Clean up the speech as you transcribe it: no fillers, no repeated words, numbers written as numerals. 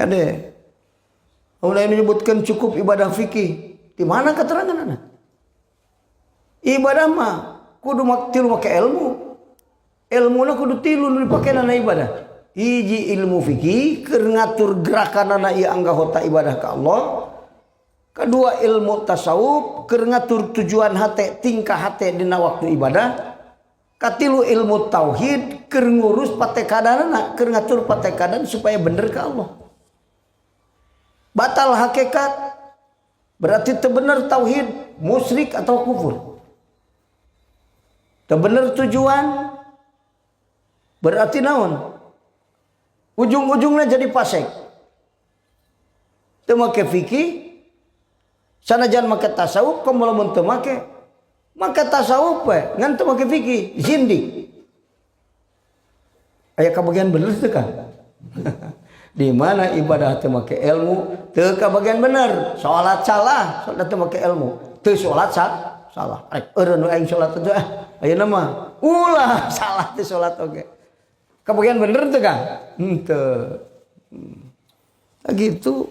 Ada. Mulai menyebutkan cukup ibadah fikih. Di mana keterangan anak? Ibadah mah kudu tilu make ilmu. Ilmuna kudu tilu nu dipake nana ibadah. Hiji ilmu fikih keur ngatur gerakanana ieu anggota ibadah ka Allah. Kedua ilmu tasawuf keur ngatur tujuan hate, tingkah hate dina waktu ibadah. Katilu ilmu tauhid keur ngurus patekadanana, keur ngatur patekadan supaya bener ka Allah. Batal hakikat berarti teu bener tauhid, musyrik atau kufur. Teu bener tujuan berarti naon? Ujung-ujungnya jadi fasik. Teu make fikih, sanajan make tasawuf, komo lamun teu make tasawuf we, ngan teu make fikih, zindik. Aya kabagian bener teu kan? Di mana ibadah teu make ilmu, teu kabagian bener. Salat salah, salat teu make ilmu. Teu salat salah. Eureun aing salat teh ayeuna mah ulah salah teh salat oge. Kabagian bener teu kan? Henteu. Gitu.